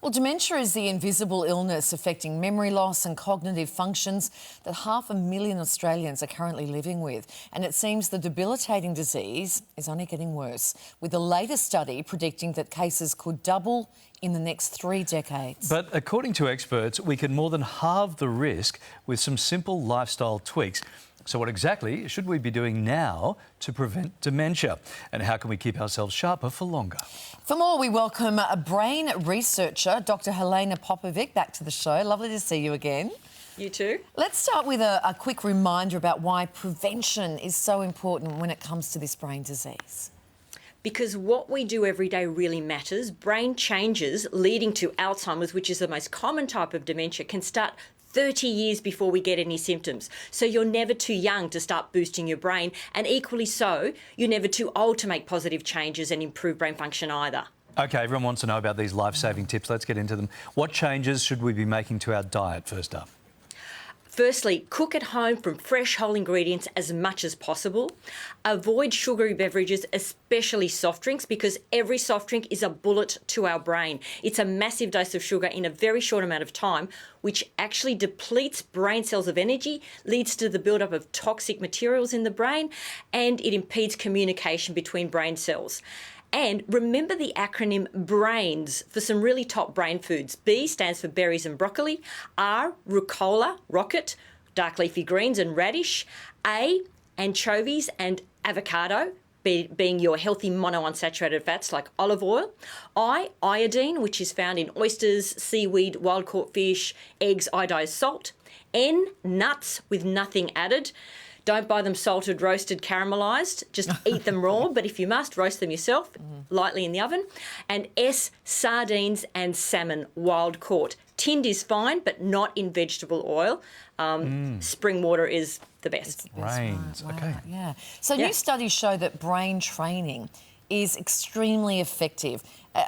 Well, dementia is the invisible illness affecting memory loss and cognitive functions that 500,000 Australians are currently living with. And it seems the debilitating disease is only getting worse, with the latest study predicting that cases could double in the next 3 decades. But according to experts, we can more than halve the risk with some simple lifestyle tweaks. So what exactly should we be doing now to prevent dementia? And how can we keep ourselves sharper for longer? For more, we welcome a brain researcher, Dr. Helena Popovic, back to the show. Lovely to see you again. You too. Let's start with a quick reminder about why prevention is so important when it comes to this brain disease. Because what we do every day really matters. Brain changes leading to Alzheimer's, which is the most common type of dementia, can start 30 years before we get any symptoms. So you're never too young to start boosting your brain, and equally so, you're never too old to make positive changes and improve brain function either. OK, everyone wants to know about these life-saving tips. Let's get into them. What changes should we be making to our diet first up? Firstly, cook at home from fresh whole ingredients as much as possible. Avoid sugary beverages, especially soft drinks, because every soft drink is a bullet to our brain. It's a massive dose of sugar in a very short amount of time, which actually depletes brain cells of energy, leads to the buildup of toxic materials in the brain, and it impedes communication between brain cells. And remember the acronym BRAINS for some really top brain foods. B stands for berries and broccoli. R, rucola, rocket, dark leafy greens and radish. A, anchovies and avocado, being your healthy monounsaturated fats like olive oil. I, iodine, which is found in oysters, seaweed, wild caught fish, eggs, iodized salt. N, nuts with nothing added. Don't buy them salted, roasted, caramelised. Just eat them raw, but if you must, roast them yourself, lightly in the oven. And S, sardines and salmon, wild caught. Tinned is fine, but not in vegetable oil. Spring water is the best. Brains, Wow, OK. yeah. So new studies show that brain training is extremely effective.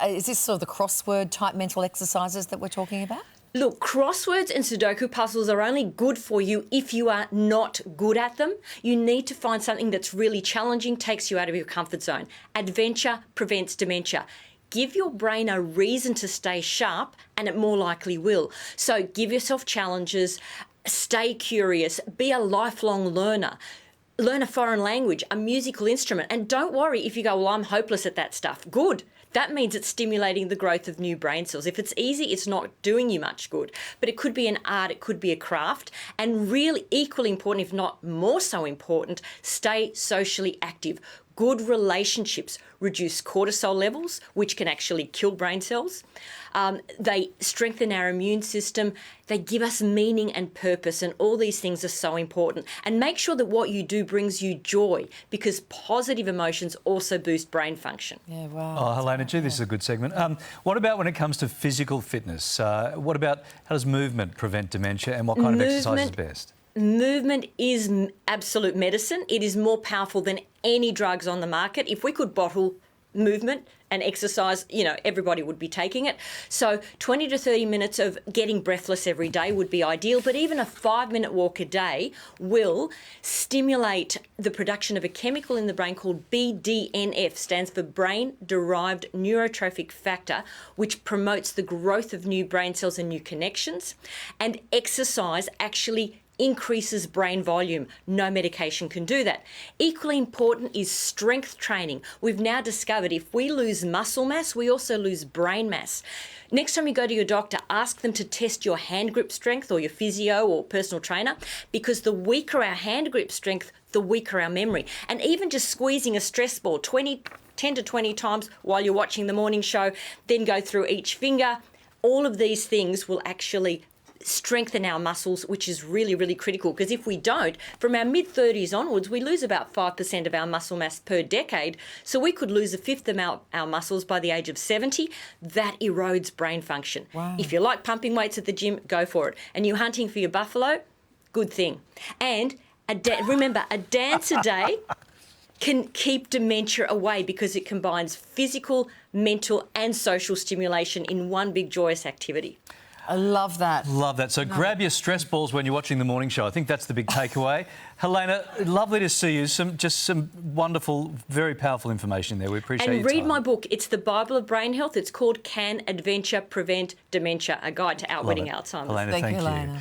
Is this sort of the crossword type mental exercises that we're talking about? Look, crosswords and Sudoku puzzles are only good for you if you are not good at them. You need to find something that's really challenging, takes you out of your comfort zone. Adventure prevents dementia. Give your brain a reason to stay sharp and it more likely will. So give yourself challenges, stay curious, be a lifelong learner. Learn a foreign language, a musical instrument, and don't worry if you go, well, I'm hopeless at that stuff. Good. That means it's stimulating the growth of new brain cells. If it's easy, it's not doing you much good. But it could be an art, it could be a craft, and really equally important, if not more so important, stay socially active. Good relationships reduce cortisol levels, which can actually kill brain cells. They strengthen our immune system. They give us meaning and purpose, and all these things are so important. And make sure that what you do brings you joy, because positive emotions also boost brain function. Yeah, wow. Oh, Helena, gee, this is a good segment. What about when it comes to physical fitness? What about how does movement prevent dementia, and what kind of exercise is best? Movement is absolute medicine. It is more powerful than any drugs on the market. If we could bottle movement and exercise, you know, everybody would be taking it. So 20 to 30 minutes of getting breathless every day would be ideal, but even a 5-minute walk a day will stimulate the production of a chemical in the brain called BDNF, stands for brain-derived neurotrophic factor, which promotes the growth of new brain cells and new connections. And exercise actually increases brain volume. No medication can do that. Equally important is strength training. We've now discovered if we lose muscle mass, we also lose brain mass. Next time you go to your doctor, ask them to test your hand grip strength, or your physio or personal trainer, because the weaker our hand grip strength, the weaker our memory. And even just squeezing a stress ball 10 to 20 times while you're watching the morning show, then go through each finger. All of these things will actually strengthen our muscles, which is really, really critical, because if we don't, from our mid-30s onwards, we lose about 5% of our muscle mass per decade. So we could lose a fifth of our muscles by the age of 70. That erodes brain function. Wow. If you like pumping weights at the gym, go for it. And you're hunting for your buffalo, good thing. And remember, a dance a day can keep dementia away, because it combines physical, mental and social stimulation in one big joyous activity. I love that. Love that. So grab your stress balls when you're watching the morning show. I think that's the big takeaway. Helena, lovely to see you. Some wonderful, very powerful information there. We appreciate your And read time. my book. It's the Bible of Brain Health. It's called Can Adventure Prevent Dementia? A Guide to Outwitting Alzheimer's. Helena, Thank you, thank you. Helena.